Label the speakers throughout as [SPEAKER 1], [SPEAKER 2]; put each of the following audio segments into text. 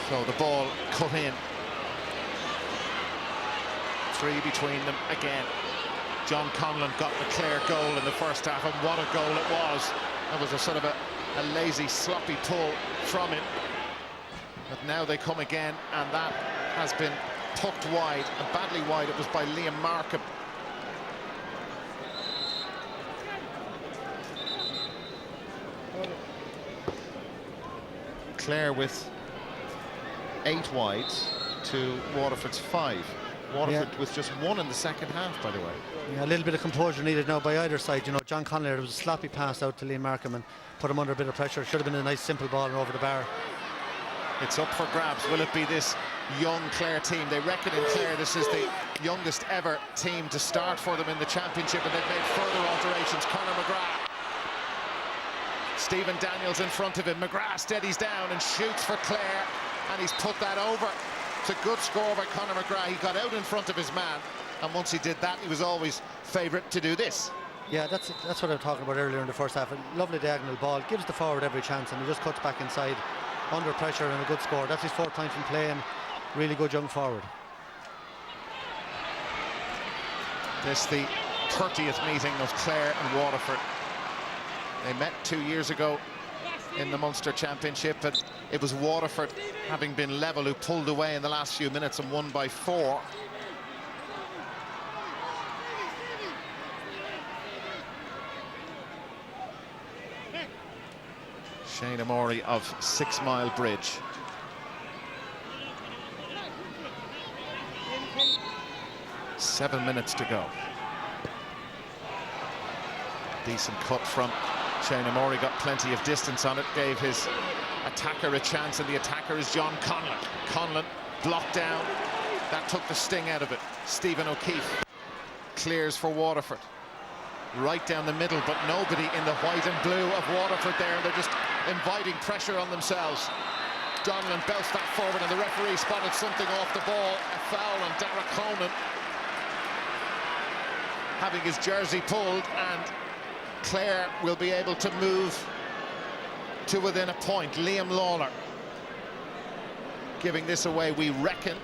[SPEAKER 1] So the ball cut in. 3 between them again. John Conlon got the Clare goal in the first half, and what a goal it was. That was a sort of a lazy, sloppy pull from him. But now they come again, and that has been tucked wide, and badly wide. It was by Liam Markham. Clare with 8 wides to Waterford's 5. Waterford with just 1 in the second half, by the way.
[SPEAKER 2] Yeah, a little bit of composure needed now by either side. You know, John Conlon, there was a sloppy pass out to Liam Markham and put him under a bit of pressure. Should have been a nice simple ball and over the bar.
[SPEAKER 1] It's up for grabs. Will it be this young Clare team? They reckon in Clare this is the youngest ever team to start for them in the championship, and they've made further alterations. Conor McGrath. Stephen Daniels in front of him. McGrath steadies down and shoots for Clare, and he's put that over. It's a good score by Conor McGrath. He got out in front of his man, and once he did that, he was always favourite to do this.
[SPEAKER 2] Yeah, that's what I was talking about earlier in the first half. A lovely diagonal ball, gives the forward every chance, and he just cuts back inside under pressure, and a good score. That's his 4th point from play, and really good young forward.
[SPEAKER 1] This the 30th meeting of Clare and Waterford. They met 2 years ago in the Munster Championship, and it was Waterford, having been level, who pulled away in the last few minutes and won by 4. Shane Amori of 6 Mile Bridge. Seven minutes to go. Decent cut from Shane Amori, got plenty of distance on it, gave his attacker a chance, and the attacker is John Conlon. Conlon blocked down. That took the sting out of it. Stephen O'Keefe clears for Waterford. Right down the middle, but nobody in the white and blue of Waterford there, and they're just inviting pressure on themselves. Donlan belts that forward, and the referee spotted something off the ball. A foul on Darragh Conan, having his jersey pulled, and Clare will be able to move to within a point. Liam Lawler giving this away. We reckon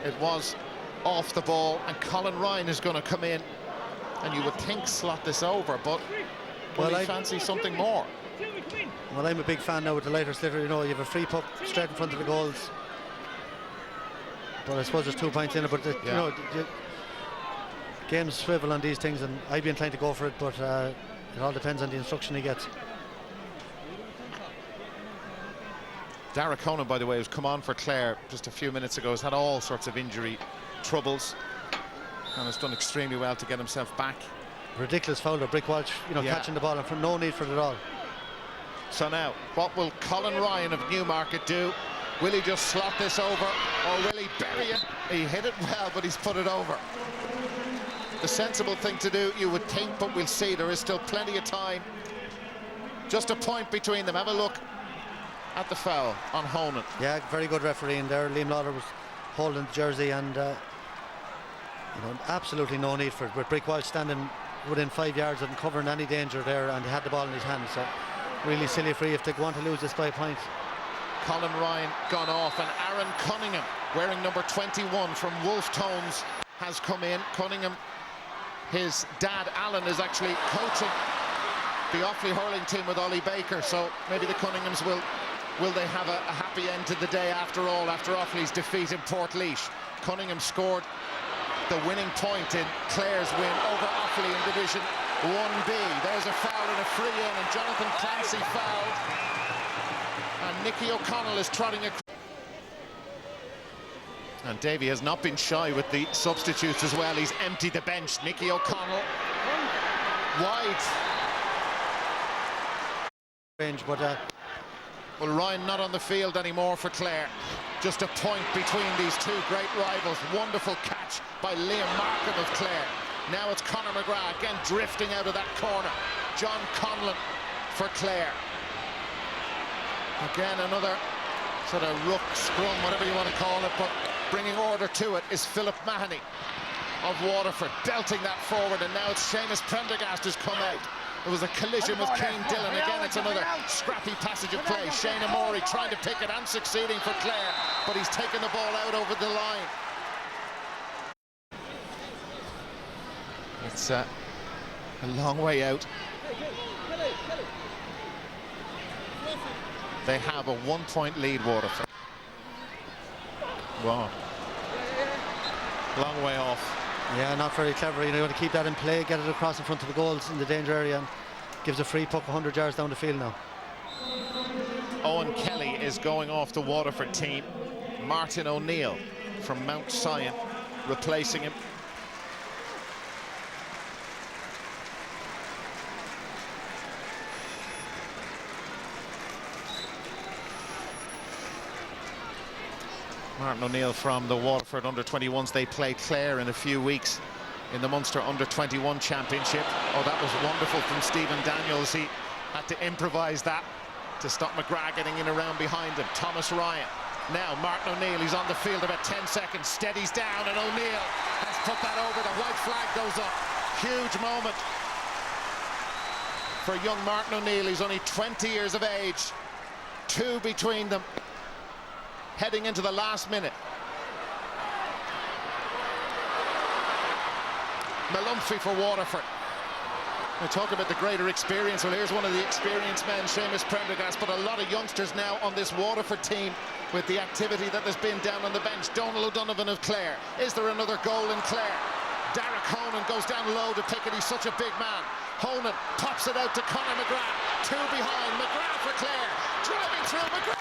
[SPEAKER 1] it was off the ball, and Colin Ryan is going to come in, and you would think slot this over, but will he fancy something more?
[SPEAKER 2] Well, I'm a big fan now with the lighter slitter. You know, you have a free puck straight in front of the goals, but I suppose there's 2 points in it. But you know, games swivel on these things, and I'd be inclined to go for it, but it all depends on the instruction he gets.
[SPEAKER 1] Darragh Conan, by the way, who's come on for Clare just a few minutes ago, has had all sorts of injury troubles and has done extremely well to get himself back.
[SPEAKER 2] Ridiculous foul of Brick Walsh, you know, catching the ball, and for no need for it at all.
[SPEAKER 1] So now, what will Colin Ryan of Newmarket do? Will he just slot this over, or will he bury it? He hit it well, but he's put it over. The sensible thing to do, you would think, but we'll see. There is still plenty of time. Just a point between them. Have a look at the foul on Honan.
[SPEAKER 2] Yeah, very good refereeing there. Liam Lawler was holding the jersey, and you know, absolutely no need for it. With Brick Walsh standing within 5 yards and covering any danger there, and he had the ball in his hand, so really silly free if they want to lose this by a point.
[SPEAKER 1] Colin Ryan gone off, and Aaron Cunningham, wearing number 21 from Wolf Tones, has come in. Cunningham, his dad Alan, is actually coaching the Offaly hurling team with Ollie Baker, so maybe the Cunninghams will they have a happy end to the day after all, after Offaly's defeat in Portlaoise. Cunningham scored the winning point in Clare's win over Offaly in Division 1B. There's a foul and a free in, and Jonathan Clancy fouled, and Nicky O'Connell is trotting across. And Davy has not been shy with the substitutes as well. He's emptied the bench. Nicky O'Connell wide.
[SPEAKER 2] Range, but
[SPEAKER 1] well, Ryan not on the field anymore for Clare. Just a point between these two great rivals. Wonderful catch by Liam Markham of Clare. Now it's Conor McGrath again drifting out of that corner. John Conlon for Clare. Again, another sort of ruck, scrum, whatever you want to call it, but bringing order to it is Philip Mahoney. of Waterford, belting that forward, and now it's Seamus Prendergast who's come out. There was a collision with Keane Dillon. Again, it's another scrappy passage of play. Shane Amori trying to pick it and succeeding for Clare, but he's taken the ball out over the line. It's a long way out. They have a 1-point lead, Waterford. Wow. Long way off.
[SPEAKER 2] Yeah, not very clever. You want to keep that in play, get it across in front of the goals in the danger area, and gives a free puck 100 yards down the field now.
[SPEAKER 1] Owen Kelly is going off the Waterford team. Martin O'Neill from Mount Sion replacing him. Martin O'Neill from the Waterford under-21s. They play Clare in a few weeks in the Munster under-21 championship. Oh, that was wonderful from Stephen Daniels. He had to improvise that to stop McGrath getting in around behind him. Thomas Ryan. Now Martin O'Neill, he's on the field about 10 seconds, steadies down, and O'Neill has put that over. The white flag goes up. Huge moment for young Martin O'Neill. He's only 20 years of age. 2 between them, heading into the last minute. Malumphey for Waterford. We talk about the greater experience. Well, here's one of the experienced men, Seamus Prendergast, but a lot of youngsters now on this Waterford team with the activity that there's been down on the bench. Donal O'Donovan of Clare. Is there another goal in Clare? Derek Honan goes down low to pick it. He's such a big man. Honan pops it out to Conor McGrath. 2 behind. McGrath for Clare. Driving through McGrath.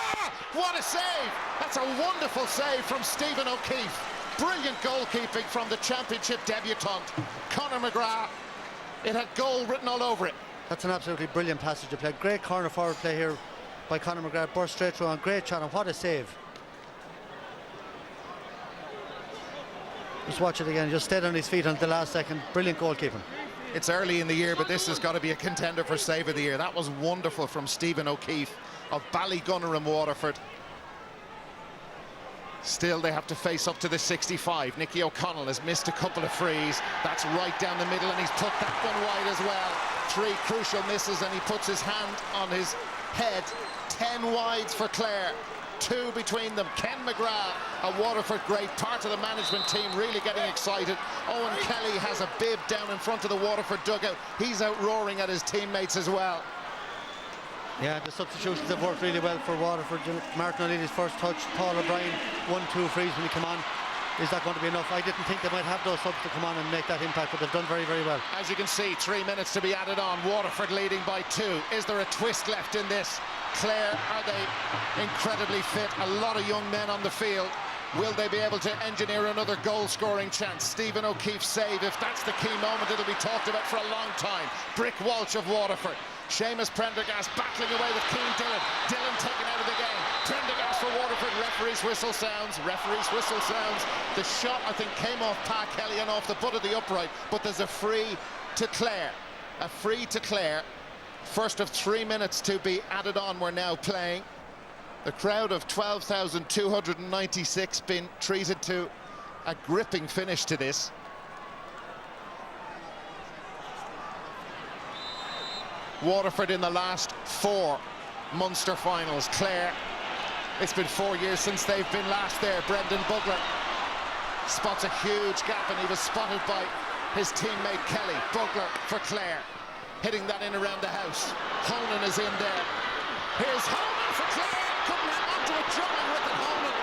[SPEAKER 1] What a save. That's a wonderful save from Stephen O'Keefe. Brilliant goalkeeping from the championship debutant, Conor McGrath. It had goal written all over it.
[SPEAKER 2] That's an absolutely brilliant passage of play. Great corner forward play here by Conor McGrath. Burst straight through on. Great shot, and what a save. Just watch it again. Just stayed on his feet until the last second. Brilliant goalkeeping.
[SPEAKER 1] It's early in the year, but this has got to be a contender for save of the year. That was wonderful from Stephen O'Keefe of Ballygunner, Waterford. Still, they have to face up to the 65. Nicky O'Connell has missed a couple of frees. That's right down the middle, and he's put that one wide as well. 3 crucial misses, and he puts his hand on his head. 10 wides for Clare. 2 between them. Ken McGrath, a Waterford great, part of the management team, really getting excited. Owen Kelly has a bib down in front of the Waterford dugout. He's out roaring at his teammates as well.
[SPEAKER 2] Yeah, the substitutions have worked really well for Waterford. Martin O'Neill's first touch, Paul O'Brien, 1-2 frees when he came on. Is that going to be enough? I didn't think they might have those subs to come on and make that impact, but they've done very, very well.
[SPEAKER 1] As you can see, 3 minutes to be added on. Waterford leading by 2. Is there a twist left in this? Clare, are they incredibly fit? A lot of young men on the field. Will they be able to engineer another goal-scoring chance? Stephen O'Keefe's save, if that's the key moment, it'll be talked about for a long time. Brick Walsh of Waterford. Seamus Prendergast battling away with Keane Dillon. Dillon taken out of the game. Prendergast for Waterford. Referee's whistle sounds. Referee's whistle sounds. The shot, I think, came off Pa Kelly and off the butt of the upright, but there's a free to Clare. A free to Clare. First of 3 minutes to be added on. We're now playing. The crowd of 12,296 been treated to a gripping finish to this. Waterford in the last 4 Munster finals. Clare, it's been 4 years since they've been last there. Brendan Bugler spots a huge gap, and he was spotted by his teammate Kelly. Bugler for Clare, hitting that in around the house. Honan is in there. Here's Honan for Clare. Couldn't hang on to it, drumming with it, Honan.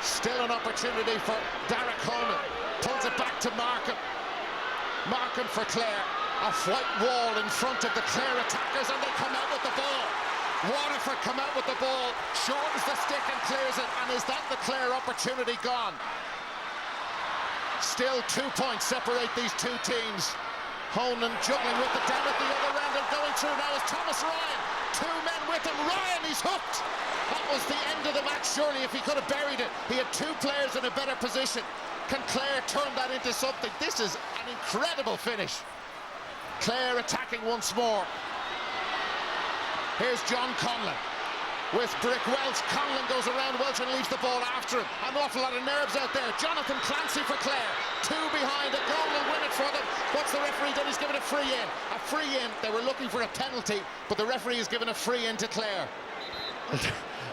[SPEAKER 1] Still an opportunity for Derek Honan. Pulls it back to Markham. Markham for Clare. A white wall in front of the Clare attackers, and they come out with the ball. Waterford come out with the ball, shortens the stick and clears it, and is that the Clare opportunity gone? Still 2 points separate these 2 teams. Honan juggling with it down at the other end, and going through now is Thomas Ryan. 2 men with him. Ryan, he's hooked. That was the end of the match, surely, if he could have buried it. He had 2 players in a better position. Can Clare turn that into something? This is an incredible finish. Clare attacking once more. Here's John Conlon. with Brick Welch. Conlon goes around Welch and leaves the ball after him. An awful lot of nerves out there. Jonathan Clancy for Clare. 2 behind. A goal will win it for them. What's the referee done? He's given a free in. A free in. They were looking for a penalty, but the referee has given a free in to Clare.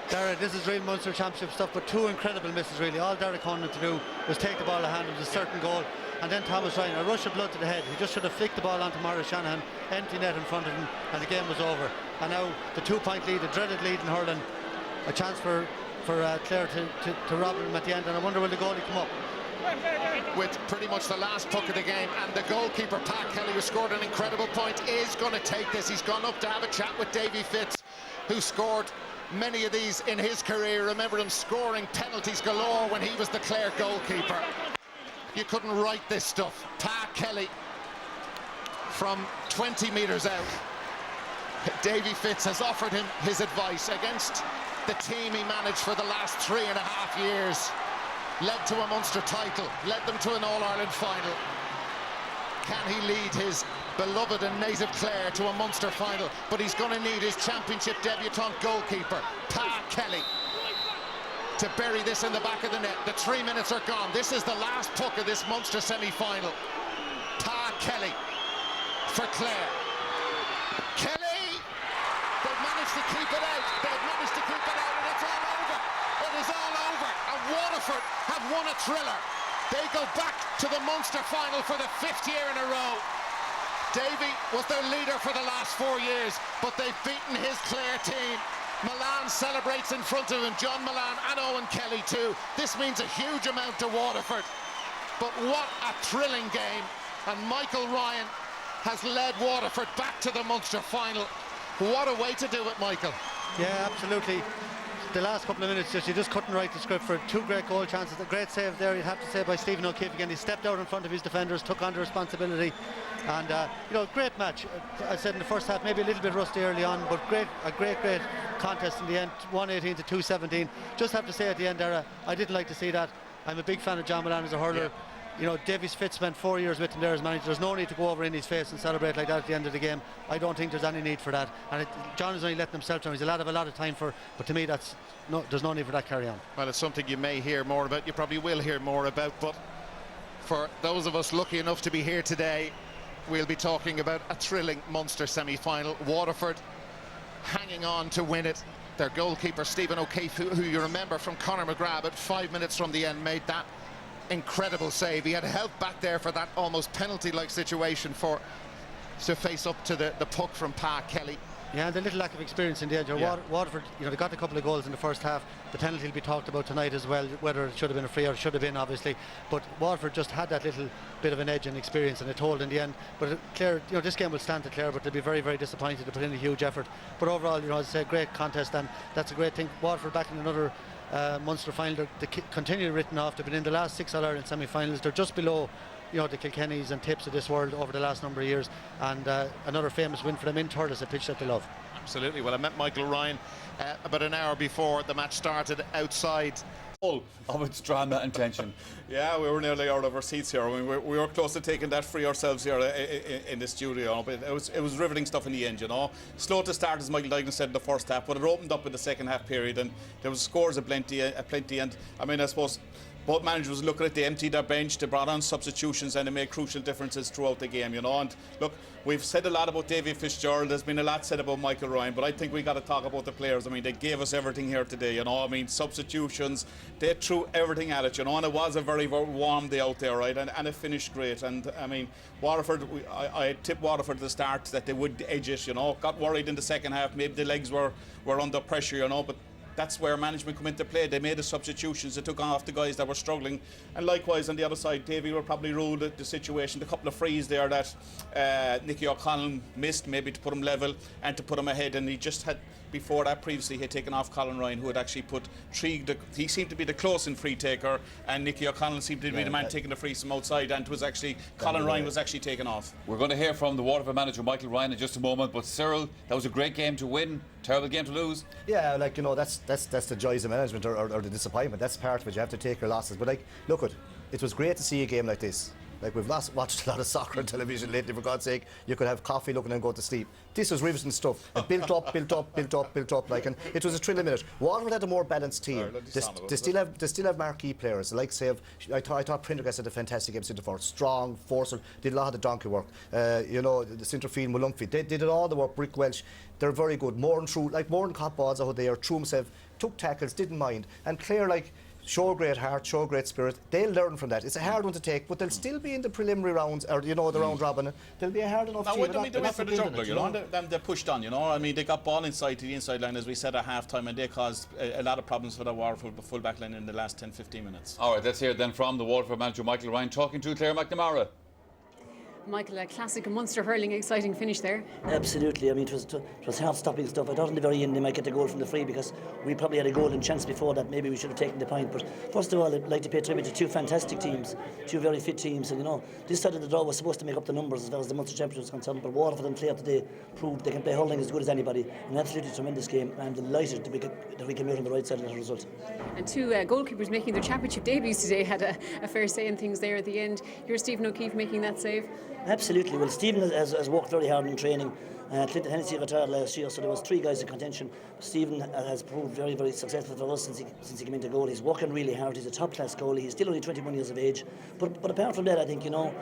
[SPEAKER 2] Derek, this is real Munster Championship stuff, but 2 incredible misses really. All Derek wanted to do was take the ball to hand. It was a certain goal. And then Thomas Ryan, a rush of blood to the head. He just should have flicked the ball onto Maurice Shanahan, empty net in front of him, and the game was over. And now the 2-point lead, the dreaded lead in hurling, a chance for Clare to rob him at the end. And I wonder will the goalie come up?
[SPEAKER 1] With pretty much the last puck of the game, and the goalkeeper Pat Kelly, who scored an incredible point, is going to take this. He's gone up to have a chat with Davy Fitz, who scored many of these in his career. Remember him scoring penalties galore when he was the Clare goalkeeper. You couldn't write this stuff. Pat Kelly from 20 metres out. Davy Fitz has offered him his advice against the team he managed for the last 3.5 years. Led to a Munster title, led them to an All-Ireland final. Can he lead his beloved and native Clare to a Munster final? But he's going to need his championship debutant goalkeeper, Pat Kelly, to bury this in the back of the net. The 3 minutes are gone. This is the last puck of this Munster semi-final. Pat Kelly for Clare. Kelly! They've managed to keep it out. They've managed to keep it out, and it's all over. It is all over. And Waterford have won a thriller. They go back to the Munster final for the 5th year in a row. Davy was their leader for the last 4 years, but they've beaten his Clare team. Milan celebrates in front of him, John Milan and Owen Kelly too. This means a huge amount to Waterford. But what a thrilling game. And Michael Ryan has led Waterford back to the Munster final. What a way to do it, Michael.
[SPEAKER 2] Yeah, absolutely. The last couple of minutes, you just couldn't write the script for 2 great goal chances. A great save there, you'd have to say, by Stephen O'Keefe again. He stepped out in front of his defenders, took on the responsibility. And, great match. I said in the first half, maybe a little bit rusty early on, but a great contest in the end, 118 to 217. Just have to say at the end there, I didn't like to see that. I'm a big fan of John Milan as a hurler. Yeah. Davies Fitz spent 4 years with him there as manager. There's no need to go over in his face and celebrate like that at the end of the game. I don't think there's any need for that. And John is only letting himself down. He's a lot of time for, but to me there's no need for that carry on.
[SPEAKER 1] Well, it's something you may hear more about. You probably will hear more about. But for those of us lucky enough to be here today, we'll be talking about a thrilling Munster semi-final. Waterford hanging on to win it. Their goalkeeper Stephen O'Keefe, who you remember from Conor McGrath, at 5 minutes from the end, made that incredible save. He had help back there for that almost penalty-like situation to face up to the puck from Pat Kelly.
[SPEAKER 2] Yeah, and the little lack of experience in the edge. Yeah. Waterford, they got a couple of goals in the first half. The penalty will be talked about tonight as well, whether it should have been a free or it should have been, obviously. But Waterford just had that little bit of an edge and experience, and it told in the end. But Clare, this game will stand to Clare, but they'll be very, very disappointed to put in a huge effort. But overall, as I say, great contest, and that's a great thing. Waterford back in another Munster final. They continue written off. They've been in the last 6 All-Ireland semi-finals. They're just below the Kilkennys and Tips of this world over the last number of years, and another famous win for them in Thurles, a pitch that they love.
[SPEAKER 1] Absolutely. Well, I met Michael Ryan about an hour before the match started outside.
[SPEAKER 3] Full of its drama and tension. Yeah, we were nearly out of our seats here. I mean, we were close to taking that free ourselves here in the studio, but it was riveting stuff in the end, Slow to start, as Michael Dignan said in the first half, but it opened up in the second half period, and there was scores aplenty, and I mean, I suppose both managers looking at, they emptied their bench, they brought on substitutions, and they made crucial differences throughout the game, And look, we've said a lot about Davy Fitzgerald, there's been a lot said about Michael Ryan, but I think we got to talk about the players. I mean, they gave us everything here today, I mean, substitutions, they threw everything at it, and it was a very, very warm day out there, right? And it finished great. And I mean, Waterford, I tipped Waterford at the start that they would edge it, Got worried in the second half, maybe the legs were under pressure, but that's where management come into play. They made the substitutions, they took off the guys that were struggling. And likewise on the other side, Davy will probably rule the situation. The couple of frees there that Nicky O'Connell missed, maybe to put him level and to put him ahead. And he just had, before that previously, he had taken off Colin Ryan, who had actually put he seemed to be the close-in free taker, and Nicky O'Connell seemed to be the man taking the frees from outside, and it was actually Colin Ryan was actually taken off.
[SPEAKER 4] We're going to hear from the Waterford manager Michael Ryan in just a moment, but Cyril, that was a great game to win, terrible game to lose.
[SPEAKER 5] Yeah, that's the joys of management, or the disappointment. That's part of it. You have to take your losses. But look, it was great to see a game like this. Like, we've watched a lot of soccer on television lately, for God's sake. You could have coffee looking and go to sleep. This was riveting stuff. It built up, like, and it was a thrilling minute. Waterford had a more balanced team. They still have marquee players. Like, say, I thought Prendergast had a fantastic game centre forward. Strong, forceful, did a lot of the donkey work. You know, the centre field, Mullumphy, they did all the work. Brick Welsh, they're very good. Moran caught balls out there, threw himself, took tackles, didn't mind. And Clare, like, show great heart, show great spirit. They'll learn from that. It's a hard one to take, but they'll still be in the preliminary rounds, or, you know, the round robin. They'll be a hard enough team.
[SPEAKER 3] They went for the juggler, you know. They pushed on, you know. I mean, they got ball inside to the inside line, as we said at half-time, and they caused a lot of problems for the Waterford full-back line in the last 10-15 minutes.
[SPEAKER 4] All right, let's hear then from the Waterford manager, Michael Ryan, talking to Clare McNamara.
[SPEAKER 6] Michael, a classic Munster hurling, exciting finish there.
[SPEAKER 7] Absolutely. I mean, it was hard-stopping stuff. I thought in the very end they might get the goal from the free, because we probably had a golden chance before that. Maybe we should have taken the point. But first of all, I'd like to pay tribute to two fantastic teams, two very fit teams. And, you know, this side of the draw was supposed to make up the numbers as far as the Munster Championship is concerned. But Waterford and Clare today proved they can play hurling as good as anybody. An absolutely tremendous game. And I'm delighted that we came out on the right side of that result.
[SPEAKER 6] And two goalkeepers making their championship debuts today had a fair say in things there at the end. You're Stephen O'Keefe making that save.
[SPEAKER 7] Absolutely. Well, Stephen has worked very hard in training. Clinton Hennessy retired last year, so there was three guys in contention. Stephen has proved very, very successful for us since he came into goal. He's working really hard. He's a top-class goalie. He's still only 21 years of age. But apart from that, I think, you know,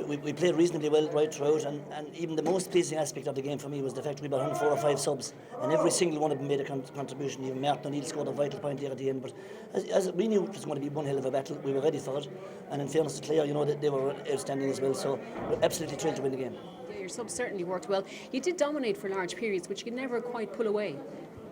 [SPEAKER 7] we played reasonably well right throughout, and even the most pleasing aspect of the game for me was the fact we brought on 4 or 5 subs, and every single one of them made a contribution. Even Martin O'Neill scored a vital point there at the end. But as we knew it was going to be one hell of a battle, we were ready for it. And in fairness to Clare, you know, they were outstanding as well. So we're absolutely thrilled to win the game.
[SPEAKER 6] Your subs certainly worked well. You did dominate for large periods, which you could never quite pull away.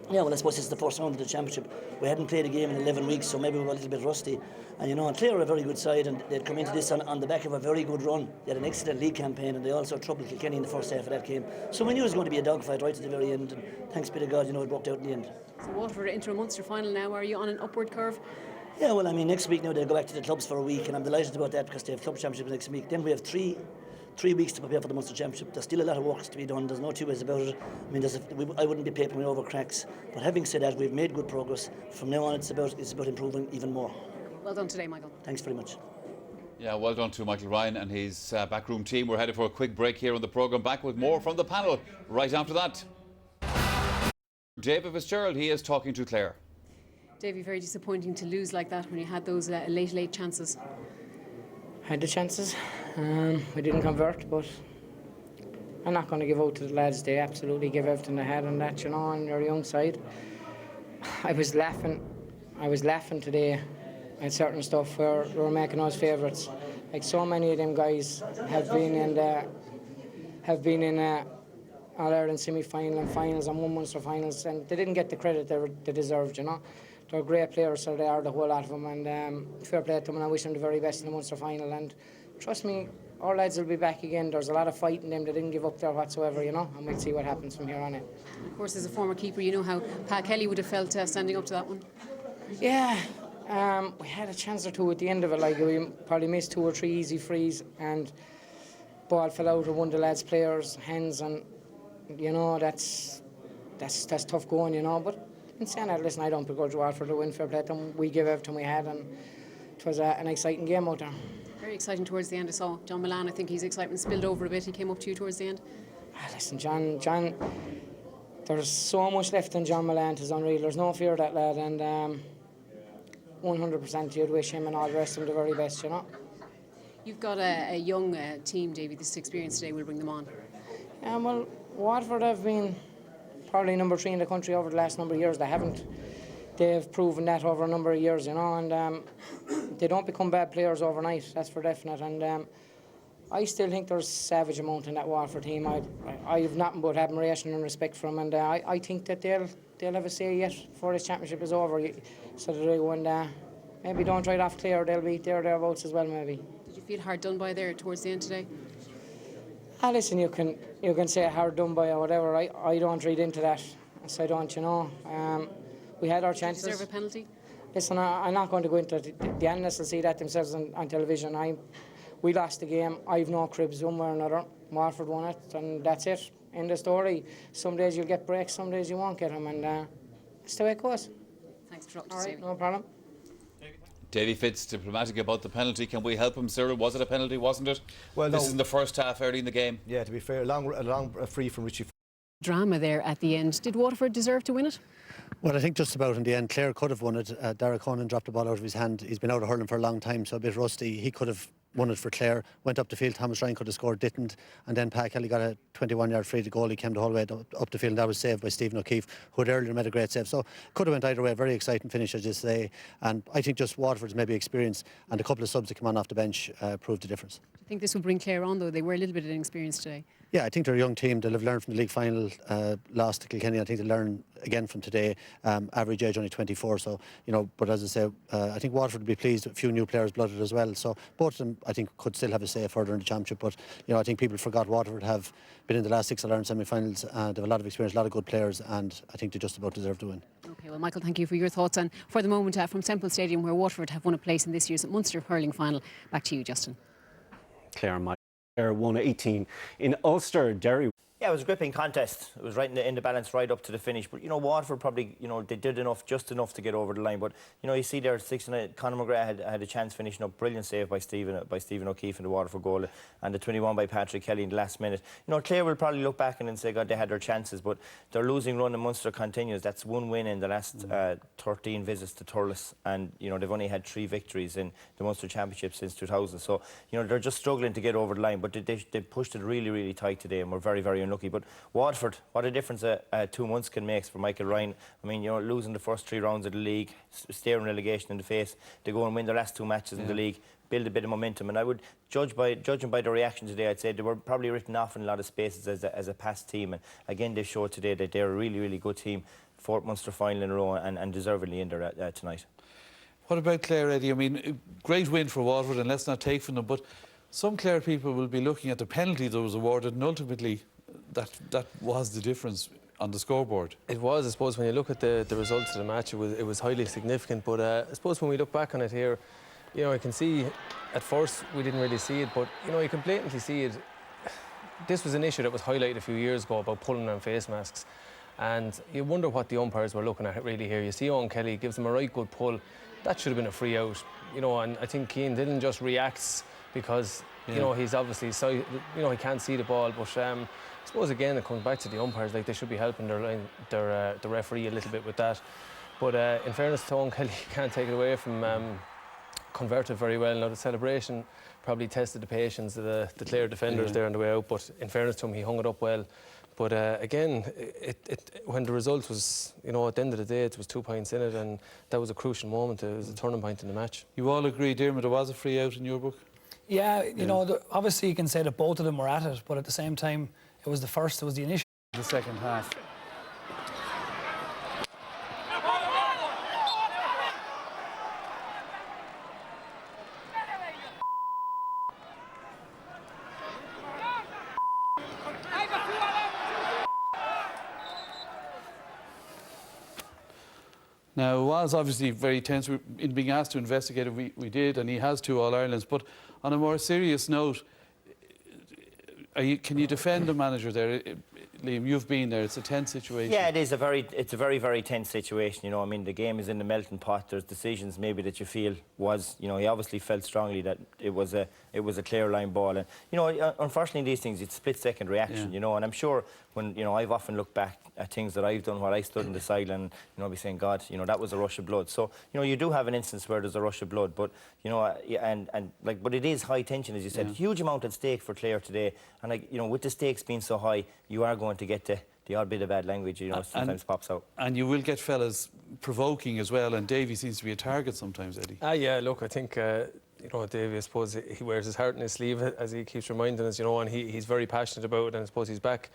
[SPEAKER 7] Yeah, well, I suppose it's the first round of the championship. We hadn't played a game in 11 weeks, so maybe we were a little bit rusty. And, you know, and Clare are a very good side, and they'd come into this on the back of a very good run. They had an excellent league campaign, and they also troubled Kilkenny in the first half of that game. So we knew it was going to be a dogfight right to the very end, and thanks be to God, you know, it worked out in the end.
[SPEAKER 6] So Waterford into a Munster final now. Are you on an upward curve?
[SPEAKER 7] Yeah, well, I mean, next week now they'll go back to the clubs for a week, and I'm delighted about that because they have club championships next week. Then we have three weeks to prepare for the Munster Championship. There's still a lot of work to be done. There's no two ways about it. I mean, I wouldn't be papering over cracks. But having said that, we've made good progress. From now on, it's about improving even more.
[SPEAKER 6] Well done today, Michael.
[SPEAKER 7] Thanks very much.
[SPEAKER 4] Yeah, well done to Michael Ryan and his backroom team. We're headed for a quick break here on the programme. Back with more from the panel right after that. David Fitzgerald, he is talking to Clare.
[SPEAKER 6] Davey, very disappointing to lose like that when you had those late chances.
[SPEAKER 8] Had the chances. We didn't convert, but I'm not going to give out to the lads. They absolutely give everything they had on that, you know, on your young side. I was laughing today at certain stuff where they were making us favourites. Like, so many of them guys have been in All-Ireland semi-final and finals and won Munster finals, and they didn't get the credit they deserved, you know. They're great players, so they are, the whole lot of them, and fair play to them, and I wish them the very best in the Munster final. And trust me, our lads will be back again. There's a lot of fight in them. They didn't give up there whatsoever, you know, and we'll see what happens from here on in.
[SPEAKER 6] Of course, as a former keeper, you know how Pat Kelly would have felt standing up to that one.
[SPEAKER 8] Yeah, we had a chance or two at the end of it. Like, we probably missed 2 or 3 easy frees, and ball fell out of one of the lads' players' hands, and you know that's tough going, you know. But in saying that, listen, I don't begrudge Waterford to win. Fair play to them. We gave everything we had, and it was an exciting game out there.
[SPEAKER 6] Very exciting towards the end. I saw John Milan. I think his excitement spilled over a bit. He came up to you towards the end.
[SPEAKER 8] Listen, John, there's so much left in John Milan. It's unreal. There's no fear of that lad, and 100% you'd wish him and all the rest of them the very best, you know.
[SPEAKER 6] You've got a young team, Davey. This experience today will bring them on.
[SPEAKER 8] Well, Waterford have been probably number 3 in the country over the last number of years. They've proven that over a number of years, you know, and they don't become bad players overnight, that's for definite. And I still think there's a savage amount in that Waterford team. I have nothing but admiration and respect for them, and I think that they'll have a say yet before this championship is over. So that they go and maybe don't try it off Clare, they'll be thereabouts as well, maybe.
[SPEAKER 6] Did you feel hard done by there towards the end today?
[SPEAKER 8] Listen, you can say hard done by or whatever. I don't read into that, so I don't, you know. We had our chances.
[SPEAKER 6] Did you deserve a penalty?
[SPEAKER 8] Listen, I'm not going to go into it. The analysts will see that themselves on television. We lost the game. I've no cribs one way or another. Waterford won it, and that's it. End of story. Some days you'll get breaks, some days you won't get them, and that's the way it goes.
[SPEAKER 6] Thanks for talking to
[SPEAKER 8] us.
[SPEAKER 6] us,
[SPEAKER 8] All right, no problem.
[SPEAKER 4] Davy Fitz, diplomatic about the penalty. Can we help him, Cyril? Was it a penalty, wasn't it?
[SPEAKER 5] Well,
[SPEAKER 4] this
[SPEAKER 5] no.
[SPEAKER 4] is in the first half, early in the game.
[SPEAKER 5] Yeah, to be fair, a long free from Richie.
[SPEAKER 6] Drama there at the end. Did Waterford deserve to win it?
[SPEAKER 2] Well, I think just about in the end, Clare could have won it. Darragh Conan dropped the ball out of his hand. He's been out of hurling for a long time, so a bit rusty. He could have won it for Clare. Went up the field. Thomas Ryan could have scored, didn't. And then Pat Kelly got a 21-yard free to goal. He came the whole way up the field. And that was saved by Stephen O'Keefe, who had earlier made a great save. So could have went either way. Very exciting finish, as you say. And I think just Waterford's maybe experience and a couple of subs that come on off the bench proved the difference.
[SPEAKER 6] Do you think this will bring Clare on, though? They were a little bit inexperienced today.
[SPEAKER 2] Yeah, I think they're a young team. They'll have learned from the league final loss to Kilkenny. I think they'll learn again from today. Average age only 24, so, you know, but as I say, I think Waterford will be pleased with a few new players blooded as well. So both of them, I think, could still have a say further in the championship. But, you know, I think people forgot Waterford have been in the last 6 All-Ireland semi-finals. They have a lot of experience, a lot of good players, and I think they just about deserve to win.
[SPEAKER 6] OK, well, Michael, thank you for your thoughts. And for the moment, from Semple Stadium, where Waterford have won a place in this year's Munster Hurling final, back to you, Justin.
[SPEAKER 9] Clare and Clare won 18 in Ulster. Derry.
[SPEAKER 10] Yeah, it was a gripping contest. It was right in the balance right up to the finish. But, you know, Waterford probably, you know, they did just enough to get over the line. But, you know, you see there, Conor McGrath had a chance finishing up. Brilliant save by Stephen O'Keefe in the Waterford goal. And the 21 by Patrick Kelly in the last minute. You know, Clare will probably look back and say, God, they had their chances. But their losing run in Munster continues. That's one win in the last 13 visits to Thurles. And, you know, they've only had 3 victories in the Munster Championship since 2000. So, you know, they're just struggling to get over the line. But they pushed it really, really tight today and were very, very unlucky. But Waterford, what a difference 2 months can make for Michael Ryan. I mean, you know, losing the first 3 rounds of the league, staring relegation in the face, they go and win their last 2 matches in the league, build a bit of momentum. And I would judging by the reaction today, I'd say they were probably written off in a lot of spaces as a past team. And again, they showed today that they're a really, really good team. 4th Munster final in a row and deservedly in there tonight.
[SPEAKER 11] What about Clare, Eddie? I mean, great win for Waterford, and let's not take from them, but some Clare people will be looking at the penalty that was awarded, and ultimately that was the difference on the scoreboard.
[SPEAKER 12] It was, I suppose, when you look at the results of the match, it was highly significant. But I suppose when we look back on it here, you know, I can see at first we didn't really see it, but you know, you can blatantly see it. This was an issue that was highlighted a few years ago about pulling on face masks, and you wonder what the umpires were looking at really here. You see Owen Kelly gives him a right good pull. That should have been a free out, you know, and I think Keane didn't just react because you know, he's obviously he can't see the ball, but I suppose again it comes back to the umpires. Like, they should be helping the referee a little bit with that. But in fairness to Owen Kelly, you can't take it away from converted very well. Now the celebration probably tested the patience of the Clare defenders there on the way out, but in fairness to him, he hung it up well. But again, when the result was, you know, at the end of the day, it was 2 points in it, and that was a crucial moment. It was a turning point in the match.
[SPEAKER 11] You all agree, Dermot, there was a free out in your book?
[SPEAKER 13] Yeah, you know, obviously you can say that both of them were at it, but at the same time, it was the initial.
[SPEAKER 11] The second half. Now, it was obviously very tense. In being asked to investigate it, we did, and he has 2 All-Irelands. But on a more serious note, can you defend the manager there? Liam, you've been there. It's a tense situation.
[SPEAKER 10] Yeah, it is a very, very tense situation. You know, I mean, the game is in the melting pot. There's decisions maybe that you feel was, you know, he obviously felt strongly that it was a clear line ball, and you know, unfortunately, these things, it's split-second reaction. You know, and I'm sure when, you know, I've often looked back at things that I've done while I stood in the sideline, you know, be saying, God, you know, that was a rush of blood. So, you know, you do have an instance where there's a rush of blood, but you know, but it is high tension, as you said. Huge amount at stake for Clare today, and like, you know, with the stakes being so high, you are going to get the odd bit of bad language, you know, sometimes pops out.
[SPEAKER 11] And you will get fellas provoking as well, and Davy seems to be a target sometimes, Eddie.
[SPEAKER 12] Yeah, look, I think you know, Davy, I suppose he wears his heart in his sleeve, as he keeps reminding us, you know, and he's very passionate about it, and I suppose he's back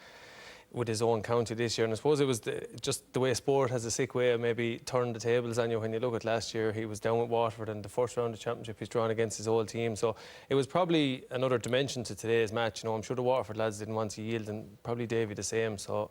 [SPEAKER 12] with his own county this year, and I suppose it was just the way sport has a sick way of maybe turning the tables on you. When you look at last year, he was down with Waterford in the first round of the championship. He's drawn against his old team, so it was probably another dimension to today's match. You know, I'm sure the Waterford lads didn't want to yield, and probably Davy the same. So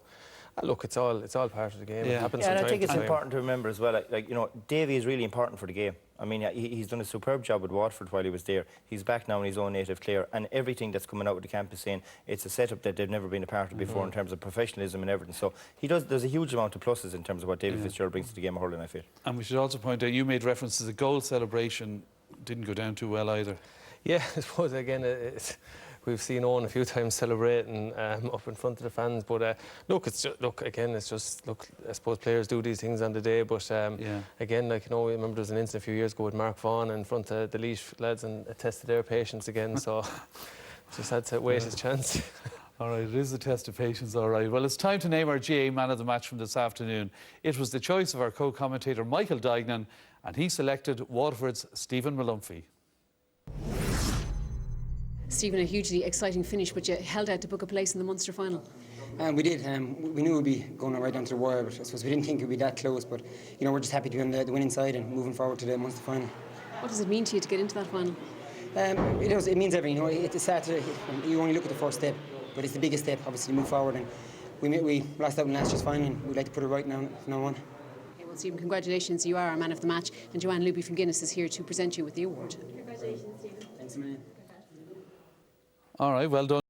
[SPEAKER 12] Look, it's all part of the game. It happens
[SPEAKER 10] Yeah, and
[SPEAKER 12] from
[SPEAKER 10] I think
[SPEAKER 12] time
[SPEAKER 10] it's
[SPEAKER 12] to time.
[SPEAKER 10] important to remember as well, like, you know, Davy is really important for the game. I mean, he's done a superb job with Waterford while he was there. He's back now in his own native Clare, and everything that's coming out of the camp is saying it's a setup that they've never been a part of before in terms of professionalism and everything. So there's a huge amount of pluses in terms of what David Fitzgerald brings to the game of hurling, I feel.
[SPEAKER 11] And we should also point out, you made reference to the goal celebration didn't go down too well either.
[SPEAKER 12] Yeah, I suppose again we've seen Owen a few times celebrating up in front of the fans, but look, it's just, I suppose players do these things on the day, but again, like, you know, I remember there was an incident a few years ago with Mark Vaughan in front of the Laois lads and tested their patience again, so just had to wait his chance.
[SPEAKER 11] All right, it is a test of patience, all right. Well, it's time to name our GA man of the match from this afternoon. It was the choice of our co-commentator Michael Dignan, and he selected Waterford's Stephen Malumphey.
[SPEAKER 6] Stephen, a hugely exciting finish, but you held out to book a place in the Munster final.
[SPEAKER 14] We did. We knew we'd be going right down to the wire, but I suppose we didn't think it'd be that close. But you know, we're just happy to be on the winning side and moving forward to the Munster final.
[SPEAKER 6] What does it mean to you to get into that final?
[SPEAKER 14] It means everything. You know, it's Saturday. You only look at the first step, but it's the biggest step, obviously, to move forward. And we lost out in last year's final, and we'd like to put it right now on.
[SPEAKER 6] Okay, well, Stephen, congratulations. You are our man of the match, and Joanne Luby from Guinness is here to present you with the award.
[SPEAKER 14] Congratulations, Stephen. Thanks a million.
[SPEAKER 11] All right, well done.